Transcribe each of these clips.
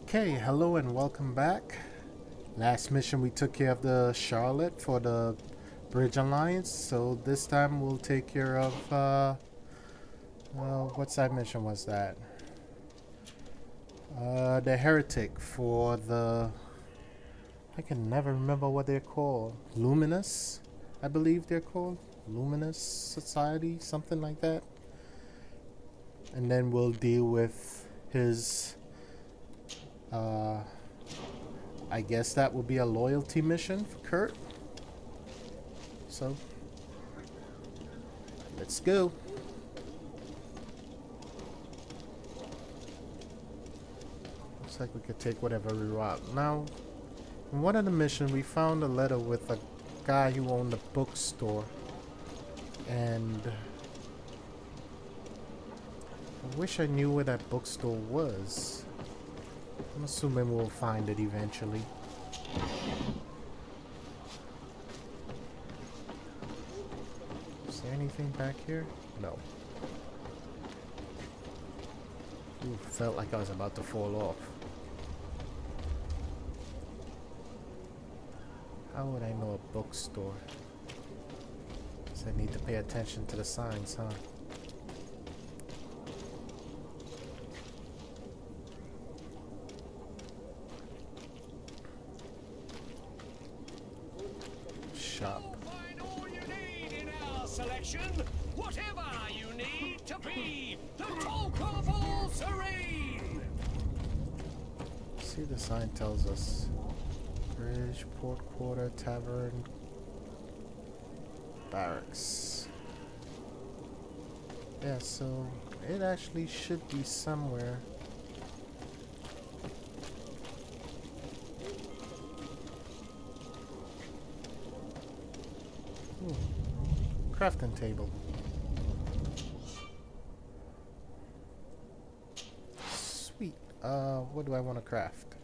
Okay, hello and welcome back. Last mission we took care of the Charlotte for the Bridge Alliance, so this time we'll take care of, what side mission was that? The Heretic for the, I can never remember what they're called. Luminous, I believe they're called. Luminous Society, something like that. And then we'll deal with his, I guess that would be a loyalty mission for Kurt. So, let's go. Looks like we could take whatever we want. Now, in one of the missions, we found a letter with a guy who owned a bookstore. And I wish I knew where that bookstore was. I'm assuming we'll find it eventually. Is there anything back here? No. Ooh, felt like I was about to fall off. How would I know a bookstore? Guess I need to pay attention to the signs, huh? Shop. Find all you need in our selection. Whatever you need to be the talk of all serene. See, the sign tells us Bridge, Port Quarter, Tavern, Barracks. Yeah, so it actually should be somewhere. Crafting table. Sweet. What do I want to craft?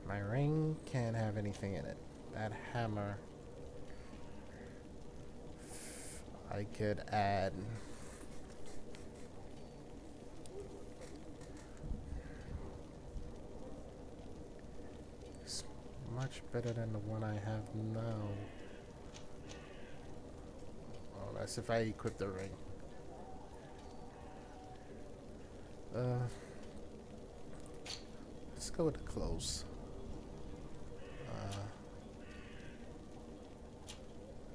My ring can't have anything in it. That hammer, I could add. It's much better than the one I have now. Oh, that's if I equip the ring. Let's go with the clothes.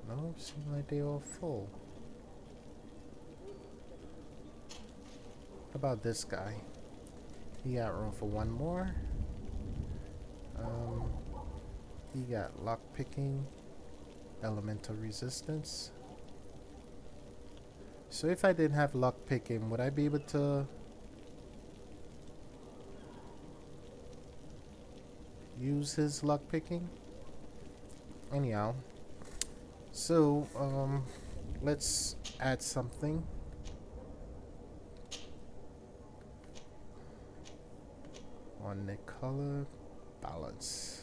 No, seem like they all full. What about this guy? He got room for one more. He got lock picking, elemental resistance. So if I didn't have lock picking, would I be able to use his lock picking? Anyhow, so let's add something. On the color balance.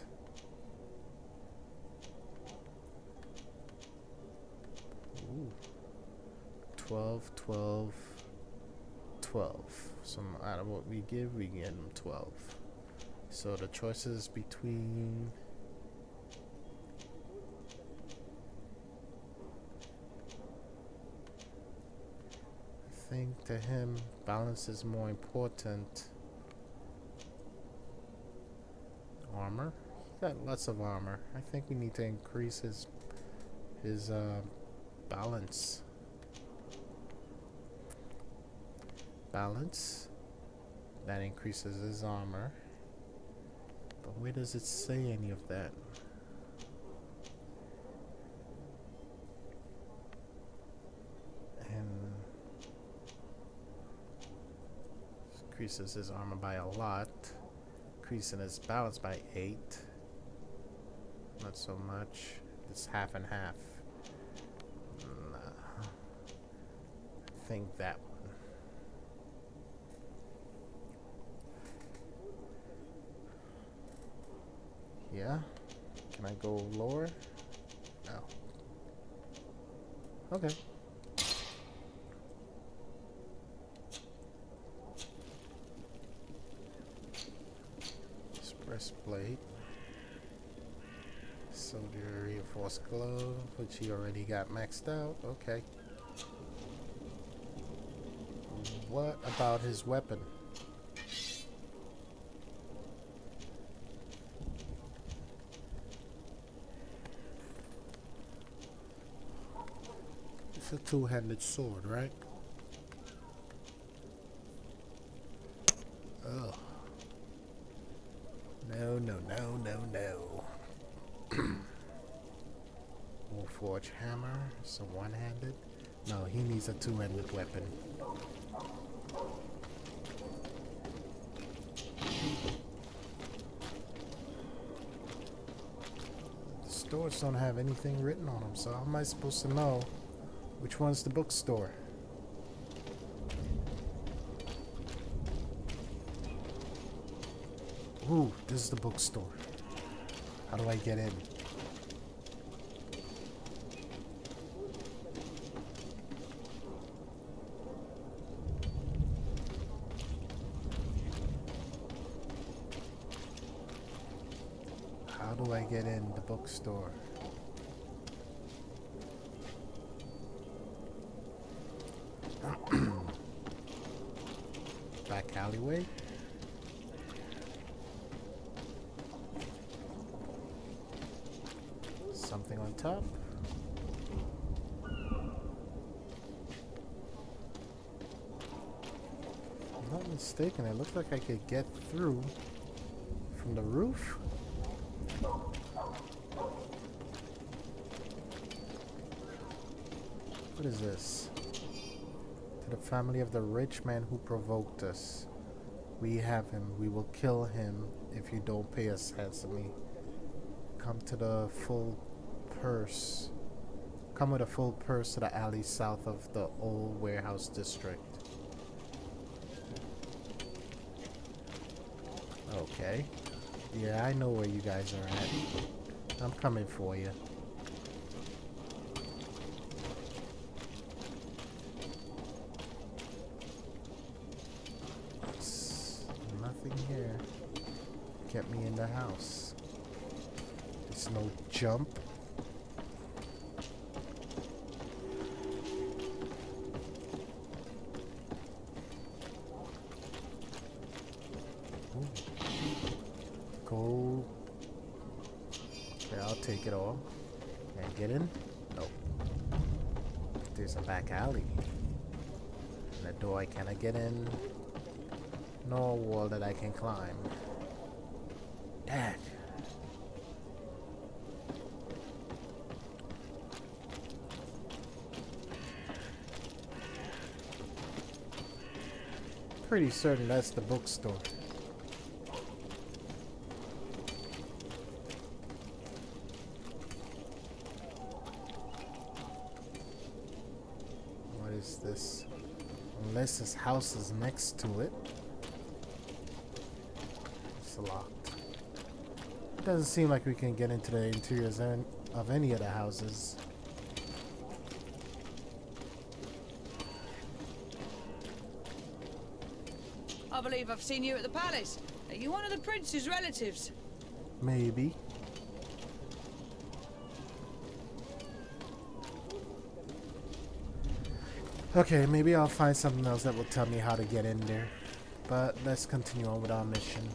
Ooh. 12, 12, 12. So no matter what we give, we get them 12. So the choices between I think to him balance is more important. Armor. He got lots of armor. I think we need to increase his balance. Balance. That increases his armor. But where does it say any of that? And increases his armor by a lot. Increasing his balance by 8. Not so much. It's half and half. Nah. I think that one. Yeah? Can I go lower? No. Okay. breastplate. Soldier reinforced glove, which he already got maxed out. Okay. What about his weapon? It's a two-handed sword, right? Oh. No, no, no, no, no. Warforged hammer, so one-handed. No, he needs a two-handed weapon. The stores don't have anything written on them, so how am I supposed to know which one's the bookstore? Ooh, this is the bookstore. How do I get in? How do I get in the bookstore? Back alleyway? Something on top? If I'm not mistaken, it looks like I could get through from the roof. What is this? To the family of the rich man who provoked us. We have him. We will kill him if you don't pay us handsomely. Come to the full purse. Come with a full purse to the alley south of the old warehouse district. Okay. Yeah, I know where you guys are at. I'm coming for you. Nothing here. Get me in the house. There's no jump. Ooh. Go. Okay, I'll take it all. Can I get in? Nope. There's a back alley. And a door I cannot get in. No wall that I can climb. Dang. Pretty certain that's the bookstore. What is this? Unless his house is next to it. It's locked. It doesn't seem like we can get into the interiors of any of the houses. I believe I've seen you at the palace. Are you one of the prince's relatives? Maybe. Okay, maybe I'll find something else that will tell me how to get in there. But let's continue on with our mission.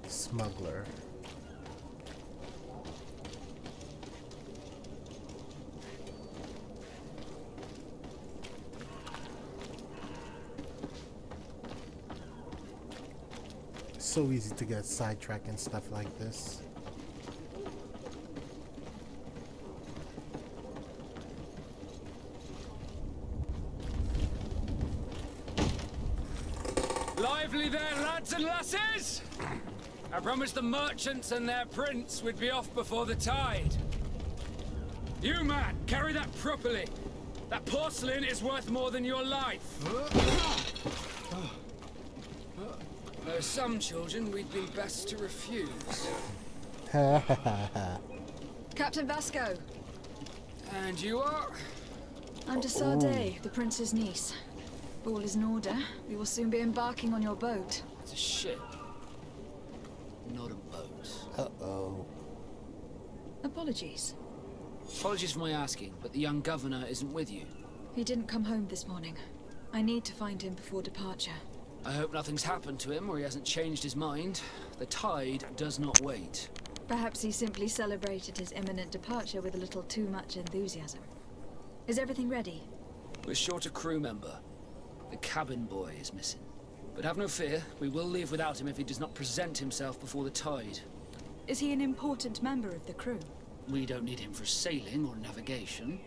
Smuggler. It's so easy to get sidetracked and stuff like this. Lively there, lads and lasses! I promised the merchants and their prince we'd be off before the tide. You, man, carry that properly. That porcelain is worth more than your life. There are some children we'd be best to refuse. Captain Vasco. And you are? I'm de Sade, the prince's niece. All is in order. We will soon be embarking on your boat. It's a ship. Uh-oh. Apologies. Apologies for my asking, but the young governor isn't with you. He didn't come home this morning. I need to find him before departure. I hope nothing's happened to him or he hasn't changed his mind. The tide does not wait. Perhaps he simply celebrated his imminent departure with a little too much enthusiasm. Is everything ready? We're short a crew member. The cabin boy is missing. But have no fear, we will leave without him if he does not present himself before the tide. Is he an important member of the crew? We don't need him for sailing or navigation.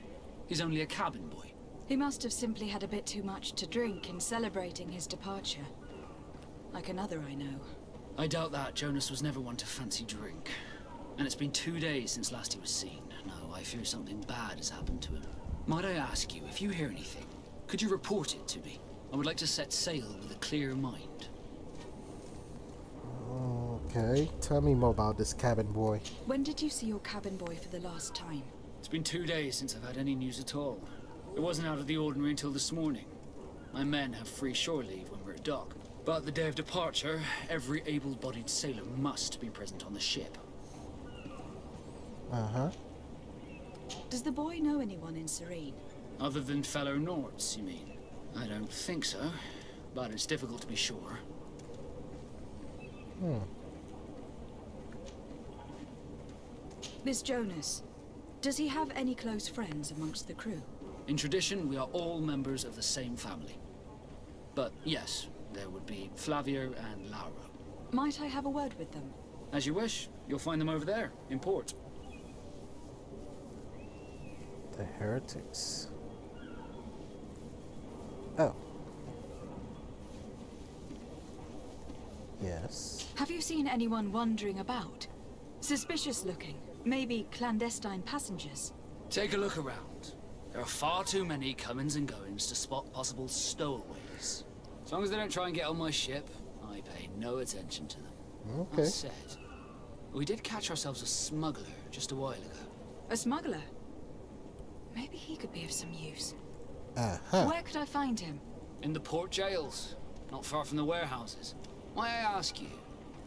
He's only a cabin boy. He must have simply had a bit too much to drink in celebrating his departure. Like another I know. I doubt that. Jonas was never one to fancy drink. And it's been 2 days since last he was seen. No, I fear something bad has happened to him. Might I ask you, if you hear anything, could you report it to me? I would like to set sail with a clear mind. Okay, tell me more about this cabin boy. When did you see your cabin boy for the last time? It's been 2 days since I've had any news at all. It wasn't out of the ordinary until this morning. My men have free shore leave when we're at dock. But the day of departure, every able-bodied sailor must be present on the ship. Uh-huh. Does the boy know anyone in Serene? Other than fellow Nords, you mean? I don't think so, but it's difficult to be sure. Miss Jonas, does he have any close friends amongst the crew? In tradition, we are all members of the same family. But yes, there would be Flavio and Laura. Might I have a word with them? As you wish. You'll find them over there, in port. The heretics. Oh. Yes. Have you seen anyone wandering about? Suspicious looking. Maybe clandestine passengers. Take a look around. There are far too many comings and goings to spot possible stowaways. As long as they don't try and get on my ship, I pay no attention to them. Okay. That said, we did catch ourselves a smuggler just a while ago. A smuggler? Maybe he could be of some use. Uh-huh. Where could I find him? In the port jails, not far from the warehouses. May I ask you,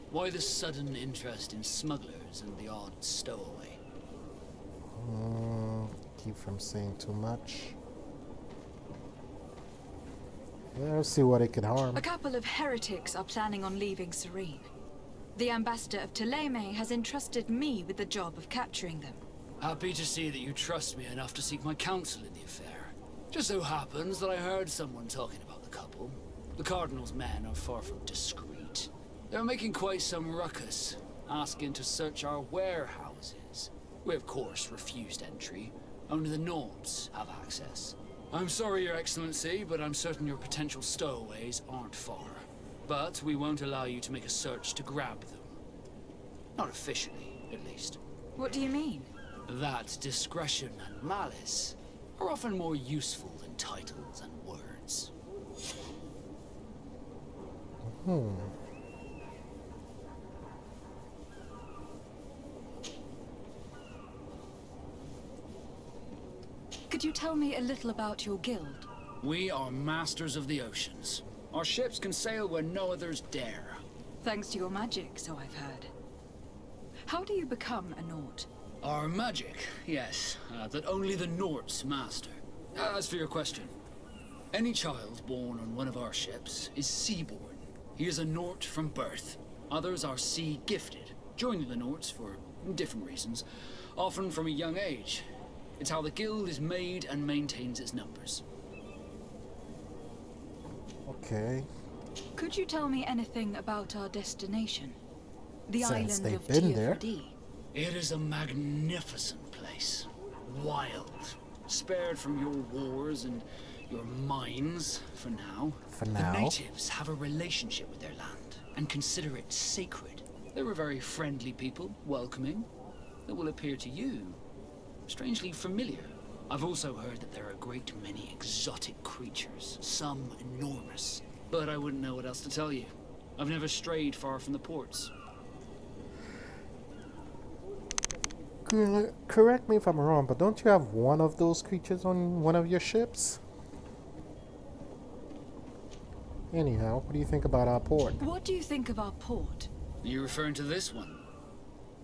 why the sudden interest in smugglers and the odd stowaway? Keep from saying too much. Let's see what it can harm. A couple of heretics are planning on leaving Serene. The Ambassador of Theleme has entrusted me with the job of capturing them. Happy to see that you trust me enough to seek my counsel in the affair. Just so happens that I heard someone talking about the couple. The Cardinal's men are far from discreet. They're making quite some ruckus, asking to search our warehouses. We of course refused entry. Only the Nords have access. I'm sorry, Your Excellency, but I'm certain your potential stowaways aren't far. But we won't allow you to make a search to grab them. Not officially, at least. What do you mean? That discretion and malice are often more useful than titles and words. Could you tell me a little about your guild? We are masters of the oceans. Our ships can sail where no others dare. Thanks to your magic, so I've heard. How do you become a Nord? Our magic, yes, that only the Nords master. As for your question, any child born on one of our ships is sea-born. He is a Nord from birth. Others are sea-gifted, joining the Nords for different reasons, often from a young age. It's how the guild is made and maintains its numbers. Okay. Could you tell me anything about our destination? The Since island they've of been there. Tiafredi. It is a magnificent place. Wild. Spared from your wars and your mines, for now. For The now. natives have a relationship with their land and consider it sacred. They're a very friendly people, welcoming. That will appear to you strangely familiar. I've also heard that there are a great many exotic creatures, some enormous. But I wouldn't know what else to tell you. I've never strayed far from the ports. Correct me if I'm wrong, but don't you have one of those creatures on one of your ships? Anyhow, what do you think about our port? What do you think of our port? Are you referring to this one?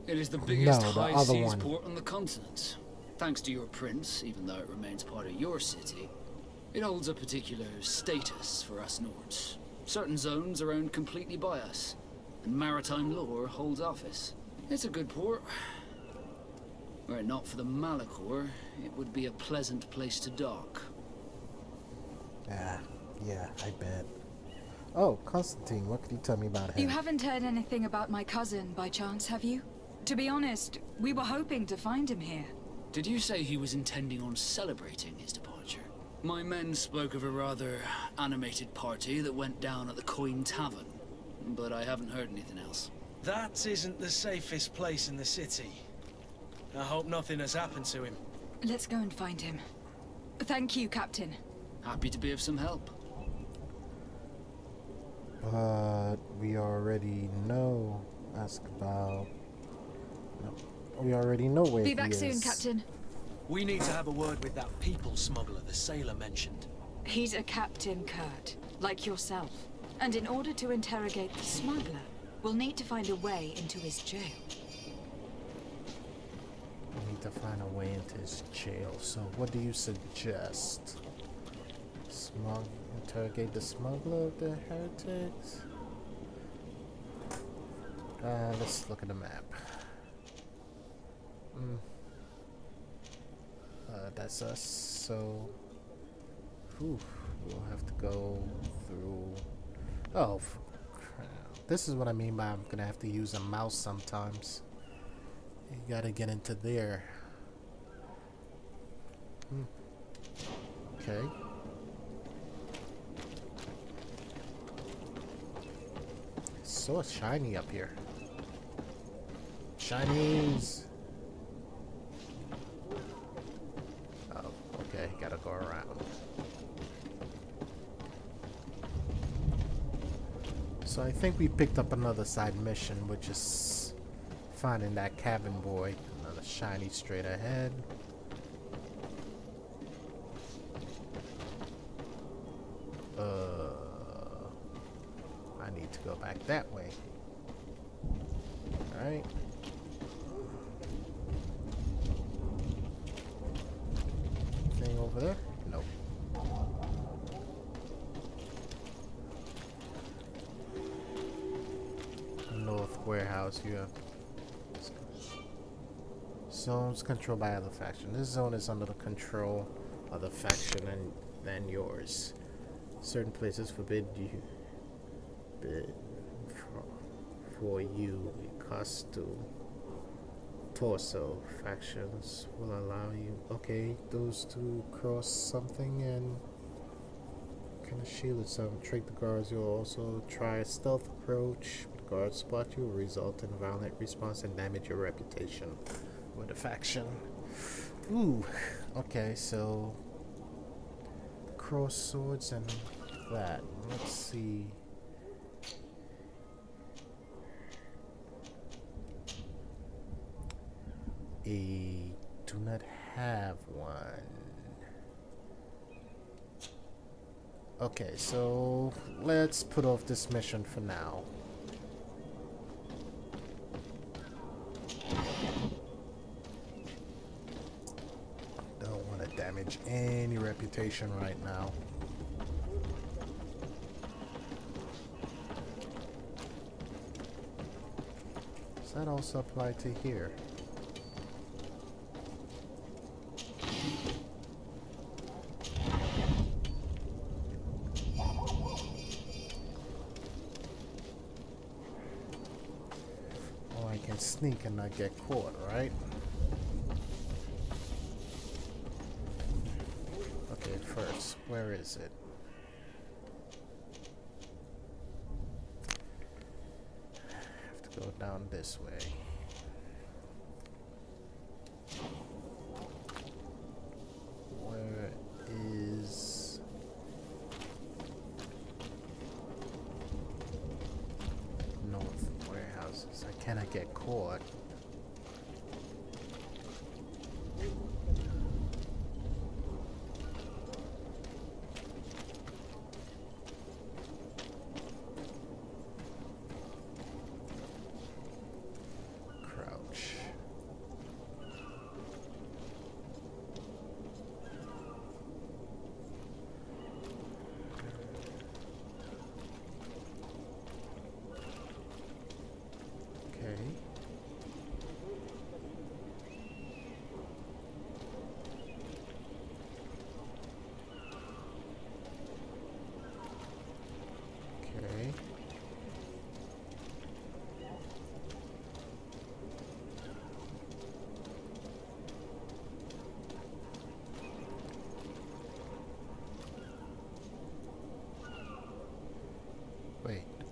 It is the biggest No, the high other seas one. port on the continent. Thanks to your prince, even though it remains part of your city, it holds a particular status for us Nords. Certain zones are owned completely by us, and maritime law holds office. It's a good port. Were it not for the Malachor, it would be a pleasant place to dock. Yeah, I bet. Oh, Constantine, what could you tell me about him? You haven't heard anything about my cousin by chance, have you? To be honest, we were hoping to find him here. Did you say he was intending on celebrating his departure? My men spoke of a rather animated party that went down at the Coin Tavern, but I haven't heard anything else. That isn't the safest place in the city. I hope nothing has happened to him. Let's go and find him. Thank you, Captain. Happy to be of some help. But we already know. Ask about. No, we already know where Be he back is. soon, Captain. We need to have a word with that people smuggler the sailor mentioned. He's a Captain Kurt, like yourself. And in order to interrogate the smuggler, we'll need to find a way into his jail. We need to find a way into his jail. So, what do you suggest? Interrogate the smuggler of the heretics? Let's look at the map. That's us. So, we'll have to go through. Oh, crap. This is what I mean by I'm gonna have to use a mouse sometimes. You gotta get into there. Okay. It's so shiny up here. Shinies. Oh, okay. Gotta go around. So I think we picked up another side mission, which is finding that cabin boy. Another shiny straight ahead. I need to go back that way. Alright. Anything over there? Nope. North warehouse, you have zones controlled by other faction. This zone is under the control of the faction than yours. Certain places forbid you for you costume torso factions will allow you. Okay, those two cross something and kind of shield some. Trick the guards. You'll also try a stealth approach. The guards spot you will result in a violent response and damage your reputation with the faction. Ooh, okay, so cross swords and that. Let's see. I do not have one. Okay, so let's put off this mission for now. Don't want to damage any reputation right now. Does that also apply to here? Sneak and not get caught, right? Okay, first, where is it? I have to go down this way. Where is North warehouses? I cannot get caught. Crouch.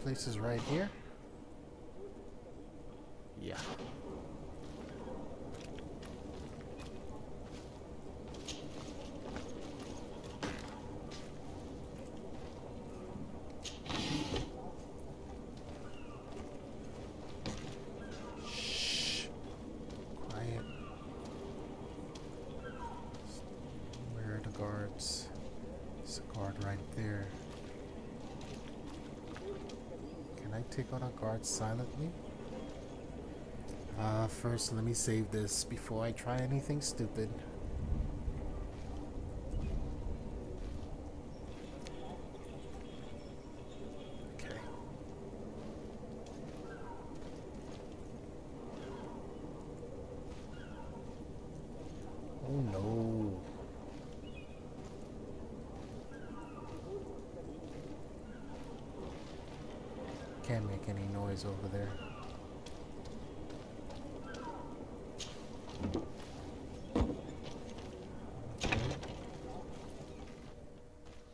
place is right here. Yeah. Shh. Quiet. Where are the guards? There's a guard right there. Can I take out a guard silently? First let me save this before I try anything stupid. Okay. Oh no. Can't make any noise over there.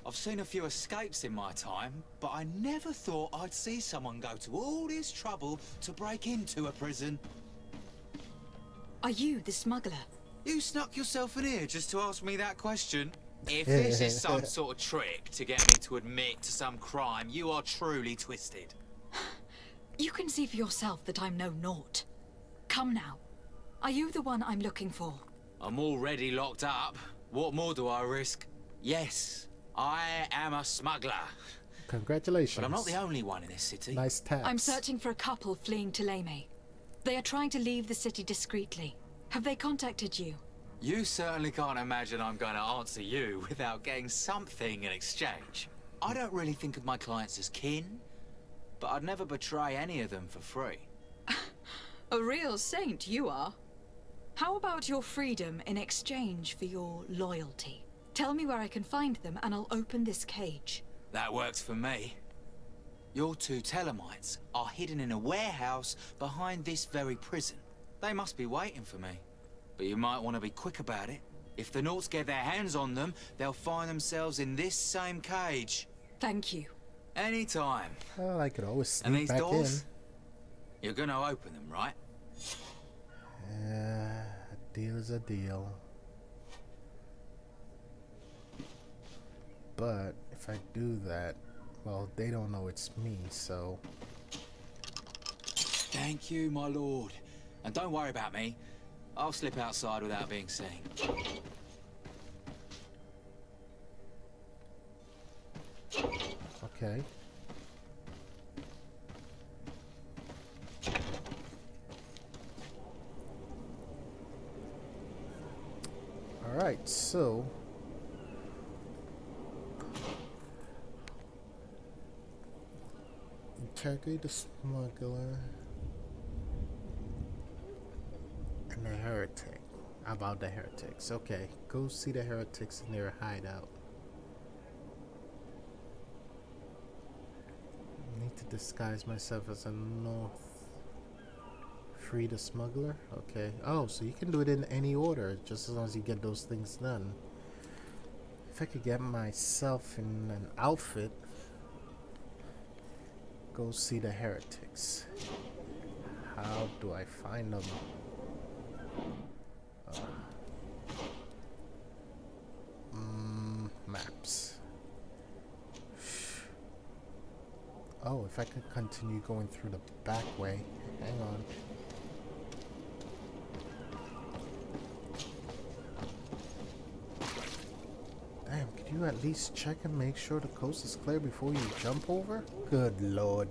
I've seen a few escapes in my time, but I never thought I'd see someone go to all this trouble to break into a prison. Are you the smuggler? You snuck yourself in here just to ask me that question? If this is some sort of trick to get me to admit to some crime, you are truly twisted. You can see for yourself that I'm no naught. Come now. Are you the one I'm looking for? I'm already locked up. What more do I risk? Yes, I am a smuggler. Congratulations. But I'm not the only one in this city. Nice taps. I'm searching for a couple fleeing Theleme. They are trying to leave the city discreetly. Have they contacted you? You certainly can't imagine I'm going to answer you without getting something in exchange. I don't really think of my clients as kin, but I'd never betray any of them for free. A real saint you are. How about your freedom in exchange for your loyalty? Tell me where I can find them and I'll open this cage. That works for me. Your two Thelemites are hidden in a warehouse behind this very prison. They must be waiting for me. But you might want to be quick about it. If the Nauts get their hands on them, they'll find themselves in this same cage. Thank you. Anytime. Well, I could always And sneak these back doors? You're gonna open them, right? in. A deal is a deal. But if I do that, well, they don't know it's me, so... Thank you, my lord. And don't worry about me. I'll slip outside without being seen. Okay. Alright, so... interrogate the smuggler and the heretic. About the heretics. Okay, go see the heretics in their hideout. Need to disguise myself as a North. Free the smuggler? Okay. Oh, so you can do it in any order, just as long as you get those things done. If I could get myself in an outfit, go see the heretics. How do I find them? Maps. Oh, if I could continue going through the back way. Hang on. Damn, could you at least check and make sure the coast is clear before you jump over? Good lord.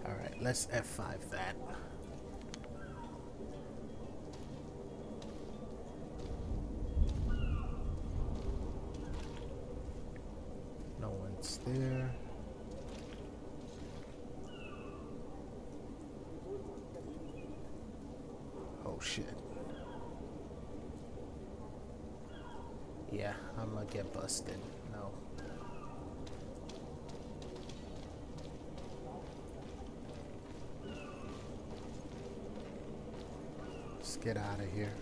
Alright, let's F5 that. No one's there. Oh shit. Yeah, I'm gonna get busted. No. Let's get out of here.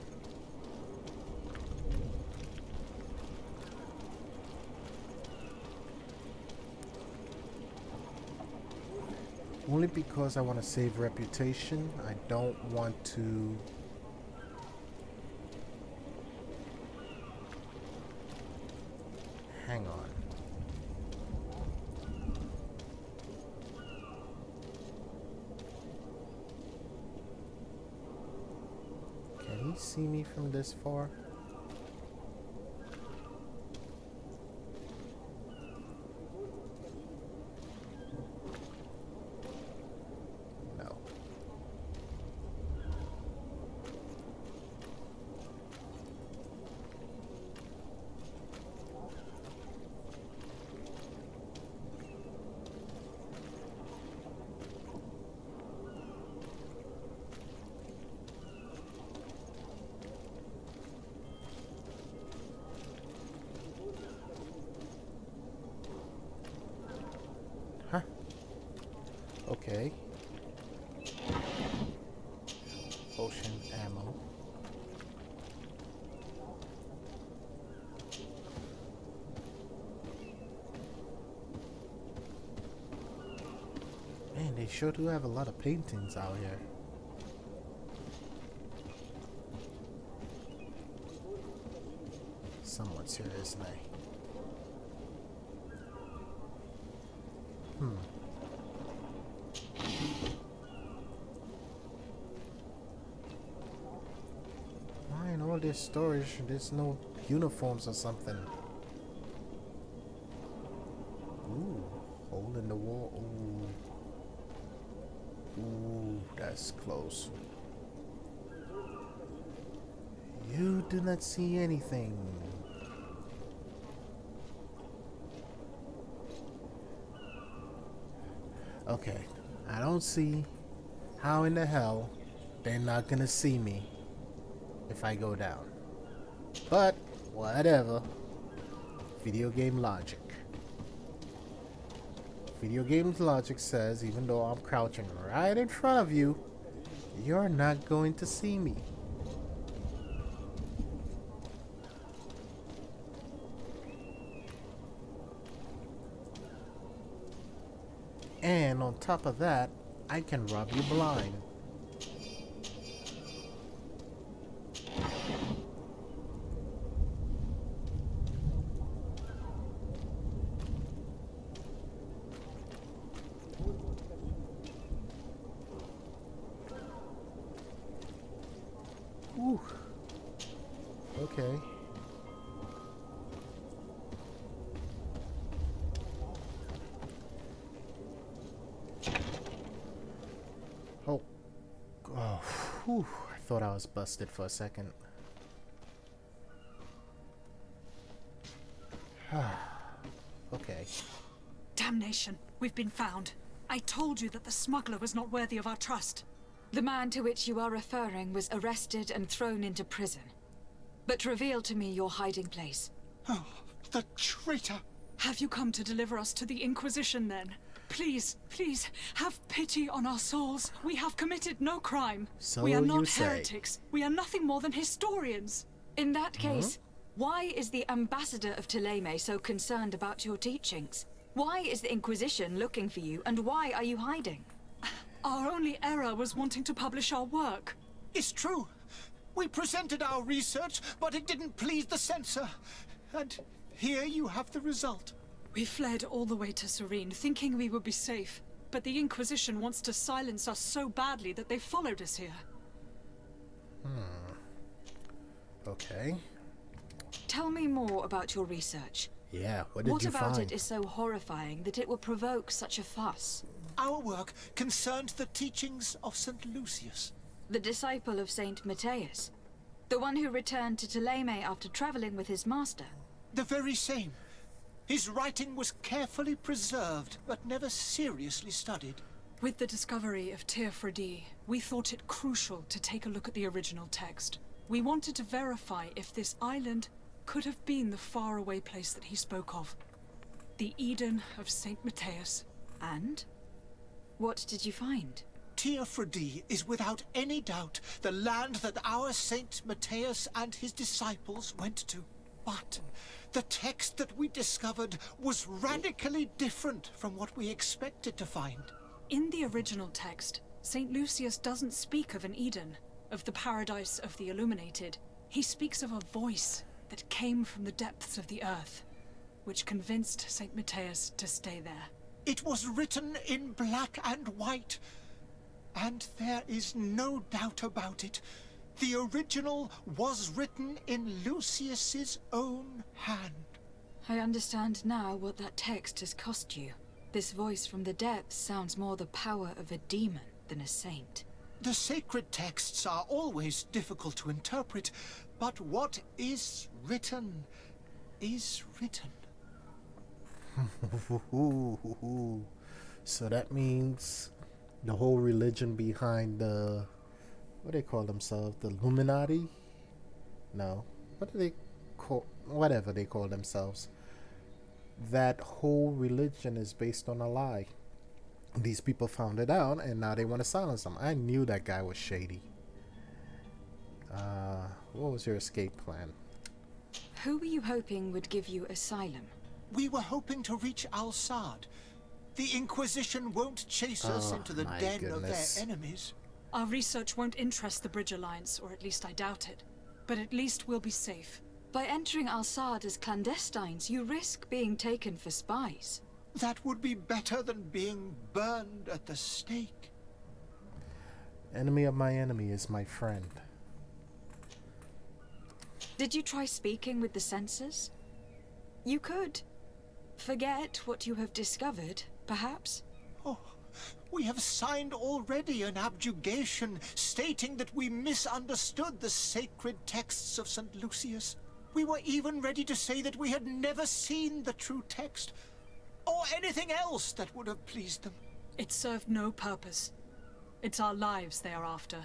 Only because I want to save reputation. I don't want to... Hang on. Can he see me from this far? No. Huh. Okay. Potion ammo. Man, they sure do have a lot of paintings out here. Someone's here, isn't they? Why in all this storage there's no uniforms or something? Ooh, hole in the wall. Ooh, that's close. You do not see anything. Okay, I don't see how in the hell they're not gonna see me if I go down. But, whatever. Video game logic. Video game's logic says even though I'm crouching right in front of you, you're not going to see me. And on top of that, I can rob you blind. Ooh. Okay. Oh, whew. I thought I was busted for a second. Okay. Damnation, we've been found. I told you that the smuggler was not worthy of our trust. The man to which you are referring was arrested and thrown into prison. But reveal to me your hiding place. Oh, the traitor! Have you come to deliver us to the Inquisition then? Please, please, have pity on our souls. We have committed no crime. So we are you not say. heretics. We are nothing more than historians. In that case, why is the Ambassador of Theleme so concerned about your teachings? Why is the Inquisition looking for you, and why are you hiding? Our only error was wanting to publish our work. It's true. We presented our research, but it didn't please the censor. And here you have the result. We fled all the way to Serene, thinking we would be safe. But the Inquisition wants to silence us so badly that they followed us here. Okay. Tell me more about your research. Yeah, what did you find? What about it is so horrifying that it will provoke such a fuss? Our work concerned the teachings of St. Lucius. The disciple of Saint Matthias? The one who returned to Theleme after traveling with his master? The very same. His writing was carefully preserved, but never seriously studied. With the discovery of Teofredi, we thought it crucial to take a look at the original text. We wanted to verify if this island could have been the faraway place that he spoke of. The Eden of Saint Matthias. And? What did you find? Teofrodi is without any doubt the land that our Saint Matthias and his disciples went to. But the text that we discovered was radically different from what we expected to find. In the original text, St. Lucius doesn't speak of an Eden, of the paradise of the illuminated. He speaks of a voice that came from the depths of the earth, which convinced St. Matthias to stay there. It was written in black and white, and there is no doubt about it. The original was written in Lucius's own hand. I understand now what that text has cost you. This voice from the depths sounds more the power of a demon than a saint. The sacred texts are always difficult to interpret, but what is written is written. So that means the whole religion behind the, what do they call themselves? The Illuminati? No. What do they call, whatever they call themselves. That whole religion is based on a lie. These people found it out and now they want to silence them. I knew that guy was shady. What was your escape plan? Who were you hoping would give you asylum? We were hoping to reach Al-Sad. The Inquisition won't chase us into the den of their enemies. Our research won't interest the Bridge Alliance, or at least I doubt it. But at least we'll be safe. By entering Al-Sad as clandestines, you risk being taken for spies. That would be better than being burned at the stake. Enemy of my enemy is my friend. Did you try speaking with the censors? You could. Forget what you have discovered, perhaps? Oh, we have signed already an abjugation stating that we misunderstood the sacred texts of St. Lucius. We were even ready to say that we had never seen the true text, or anything else that would have pleased them. It served no purpose. It's our lives they are after.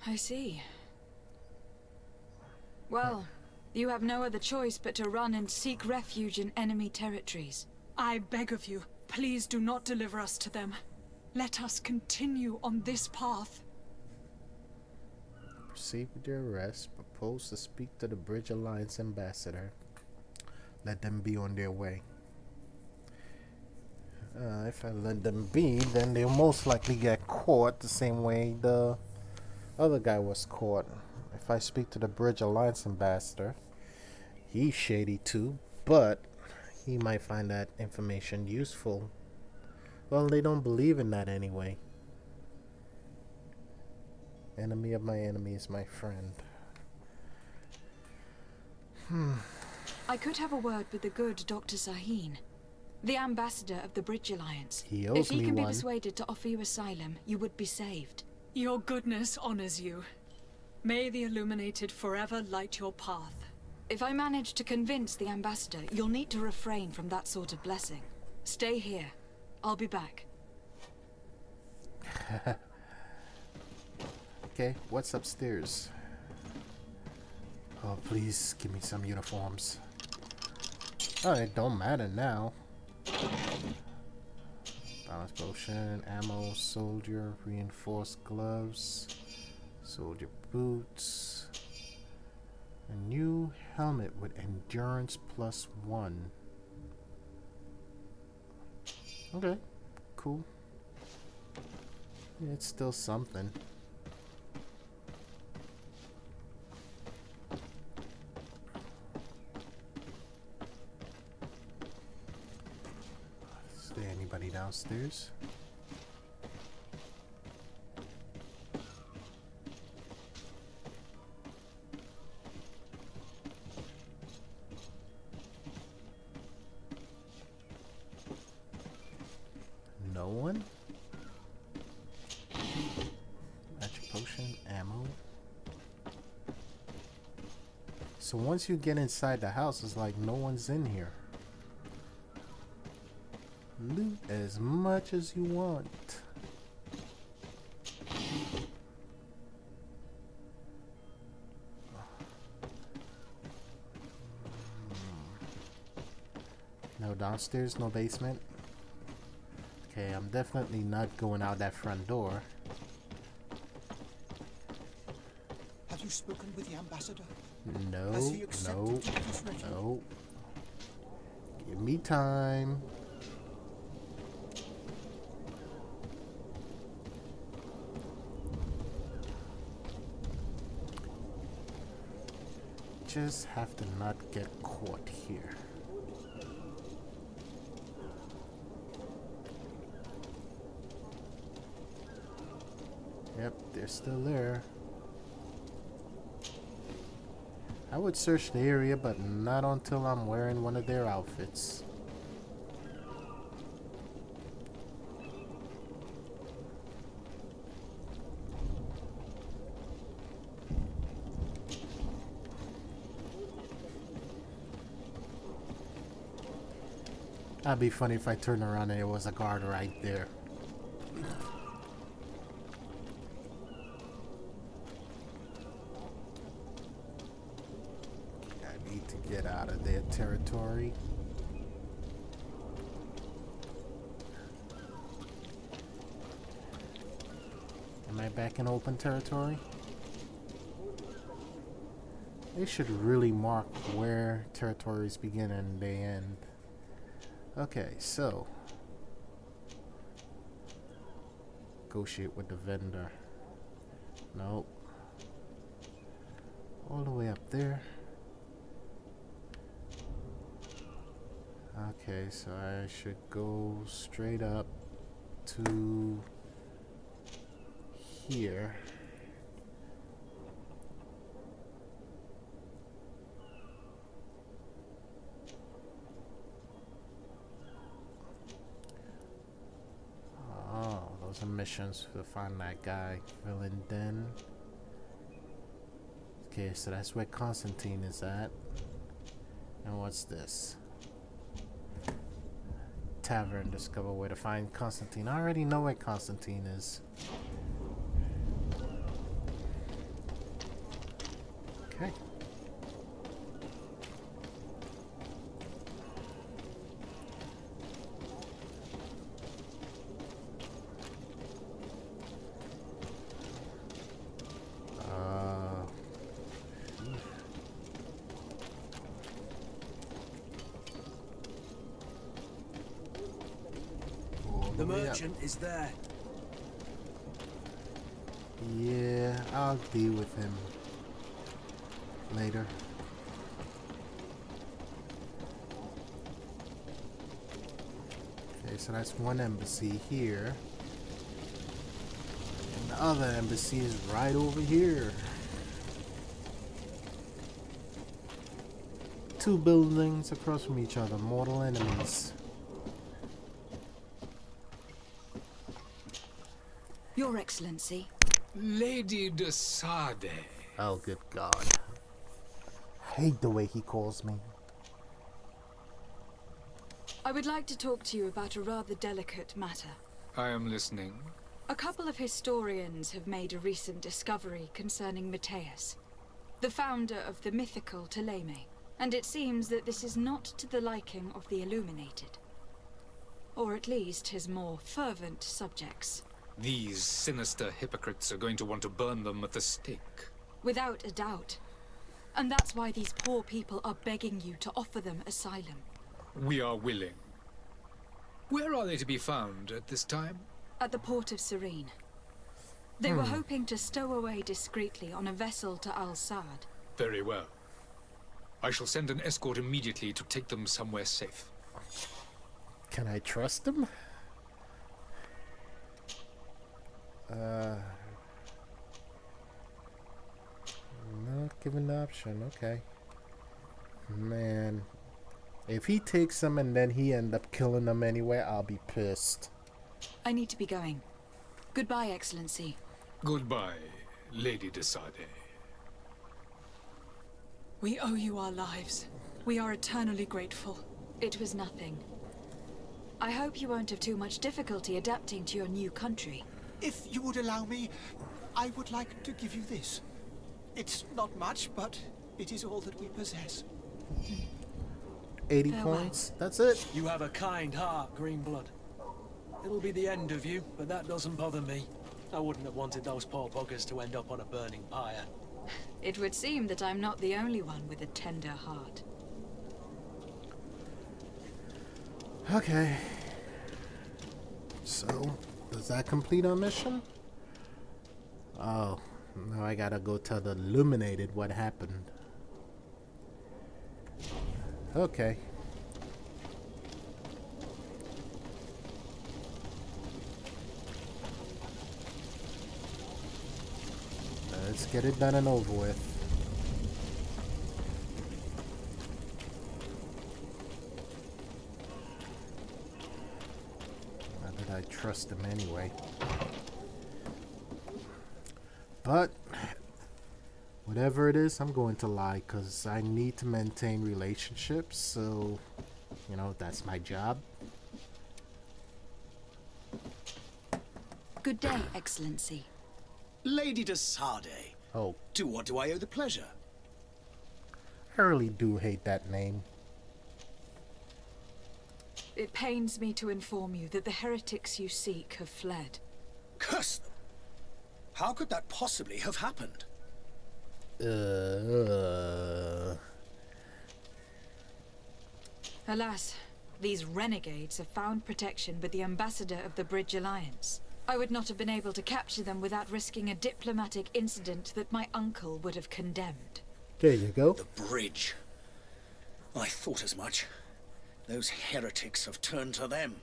I see. Well, you have no other choice but to run and seek refuge in enemy territories. I beg of you, please do not deliver us to them. Let us continue on this path. Proceed with your arrest. Propose to speak to the Bridge Alliance Ambassador. Let them be on their way. If I let them be, then they'll most likely get caught the same way the other guy was caught. If I speak to the Bridge Alliance Ambassador, he's shady too, but he might find that information useful. Well, they don't believe in that anyway. Enemy of my enemy is my friend. I could have a word with the good Dr. Sahin, the ambassador of the Bridge Alliance. He owes if he me can be one. persuaded to offer you asylum, you would be saved. Your goodness honors you. May the illuminated forever light your path. If I manage to convince the ambassador, you'll need to refrain from that sort of blessing. Stay here. I'll be back. Okay, what's upstairs? Oh, please give me some uniforms. Oh, it don't matter now. Balance potion, ammo, soldier, reinforced gloves, soldier boots, a new helmet with endurance +1. Okay, cool. Yeah, it's still something. Is there anybody downstairs? No one? Magic potion, ammo. So once you get inside the house, it's like no one's in here. Loot as much as you want. No downstairs, no basement. Okay, I'm definitely not going out that front door. you spoken with the ambassador? No, Has he accepted to this regiment? no. Give me time. Just have to not get caught here. Yep, they're still there. I would search the area, but not until I'm wearing one of their outfits. That'd be funny if I turned around and there was a guard right there. I need to get out of their territory. Am I back in open territory? They should really mark where territories begin and they end. Okay, so negotiate with the vendor. Nope. All the way up there. Okay, so I should go straight up to here. Some missions to find that guy, villain den. Okay, so that's where Constantine is at. And what's this? Tavern, discover where to find Constantine. I already know where Constantine is. Okay. The merchant is there. Yeah, I'll deal with him later. Okay, so that's one embassy here. And the other embassy is right over here. Two buildings across from each other, mortal enemies. Your Excellency. Lady de Sade. Oh, good God. Hate the way he calls me. I would like to talk to you about a rather delicate matter. I am listening. A couple of historians have made a recent discovery concerning Matthias, the founder of the mythical Theleme, and it seems that this is not to the liking of the Illuminated. Or at least his more fervent subjects. These sinister hypocrites are going to want to burn them at the stake. Without a doubt. And that's why these poor people are begging you to offer them asylum. We are willing. Where are they to be found at this time? At the port of Serene. They were hoping to stow away discreetly on a vessel to Al-Sad. Very well. I shall send an escort immediately to take them somewhere safe. Can I trust him? Not given the option, okay. Man. If he takes them and then he end up killing them anyway, I'll be pissed. I need to be going. Goodbye, Excellency. Goodbye, Lady de Sade. We owe you our lives. We are eternally grateful. It was nothing. I hope you won't have too much difficulty adapting to your new country. If you would allow me, I would like to give you this. It's not much, but it is all that we possess. 80 Farewell. points? That's it? You have a kind heart, Greenblood. It'll be the end of you, but that doesn't bother me. I wouldn't have wanted those poor buggers to end up on a burning pyre. It would seem that I'm not the only one with a tender heart. Okay. So, does that complete our mission? Oh, now I gotta go tell the Illuminated what happened. Okay. Let's get it done and over with. Not that I trust him anyway. But whatever it is, I'm going to lie because I need to maintain relationships. So, you know, that's my job. Good day, Excellency. Lady de Sardet. Oh, To what do I owe the pleasure? I really do hate that name. It pains me to inform you that the heretics you seek have fled. Curse them! How could that possibly have happened? Alas, these renegades have found protection with the Ambassador of the Bridge Alliance. I would not have been able to capture them without risking a diplomatic incident that my uncle would have condemned. There you go. The bridge. I thought as much. Those heretics have turned to them.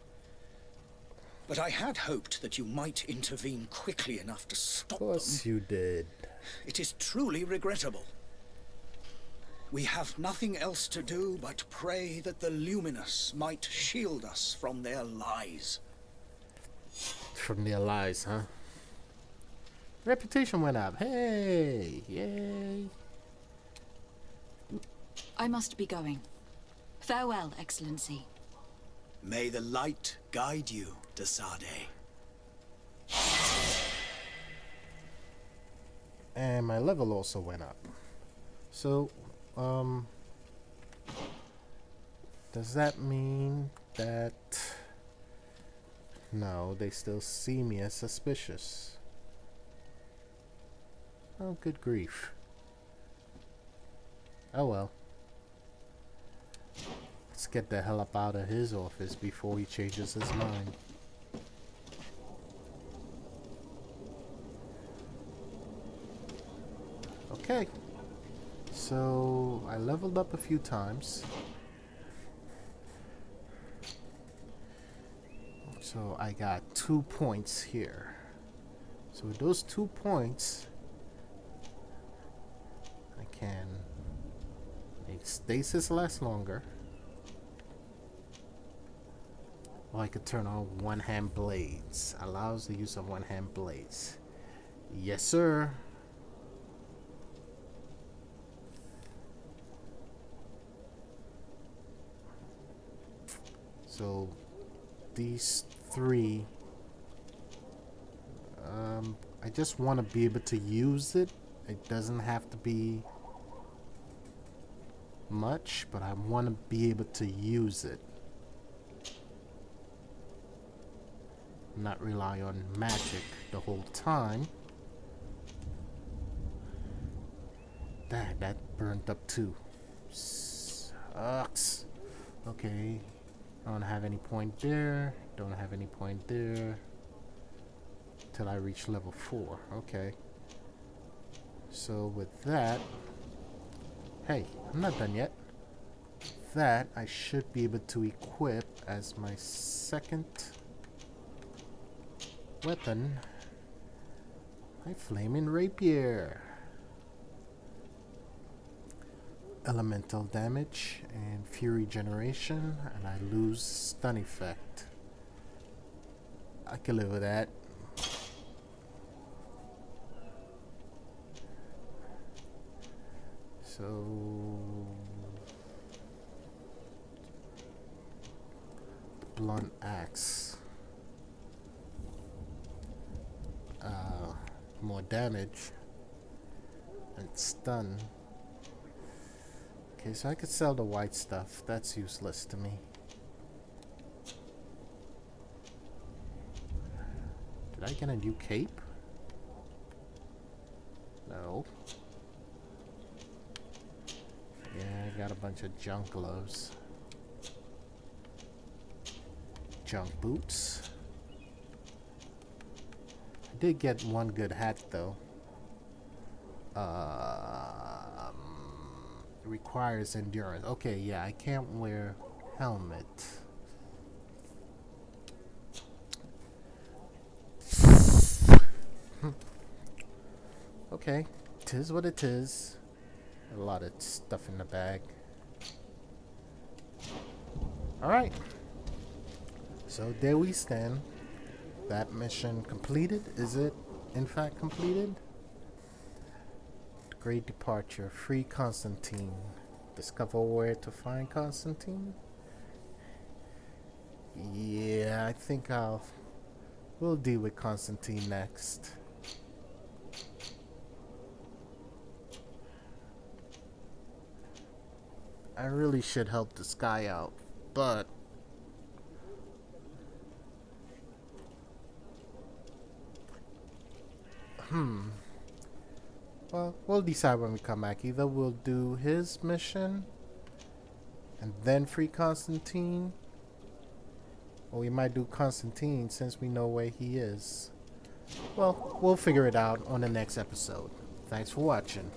But I had hoped that you might intervene quickly enough to stop them. Of course you did. It is truly regrettable. We have nothing else to do but pray that the Luminous might shield us from their lies. From their lies, huh? Reputation went up. Hey, yay. I must be going. Farewell, Excellency. May the light guide you, de Sardet. And my level also went up. So, does that mean that... No, they still see me as suspicious. Oh, good grief. Oh well. Let's get the hell up out of his office before he changes his mind. Okay. So, I leveled up a few times. So I got 2 points here. So with those 2 points, I can make stasis last longer. Or I could turn on one-hand blades. Allows the use of one-hand blades. Yes, sir. So these 3, I just want to be able to use it. It doesn't have to be much, but I want to be able to use it. Not rely on magic the whole time. That burned up too. Sucks. Okay. Don't have any point there. Don't have any point there. Till I reach level 4. Okay. So with that... Hey, I'm not done yet. That I should be able to equip as my second weapon. My flaming rapier. Elemental damage and fury generation, and I lose stun effect. I can live with that. So blunt axe. More damage and stun. Okay, so I could sell the white stuff. That's useless to me. Did I get a new cape? No. got a bunch of junk gloves. Junk boots. I did get one good hat though. Requires endurance. Okay, yeah, I can't wear helmet. Okay, tis what it is. A lot of stuff in the bag. Alright. So there we stand. That mission completed. Is it in fact completed? Great departure. Free Constantine. Discover where to find Constantine. Yeah, I think we'll deal with Constantine next. I really should help this guy out, but well, we'll decide when we come back. Either we'll do his mission and then free Constantine, or we might do Constantine since we know where he is. Well, we'll figure it out on the next episode. Thanks for watching.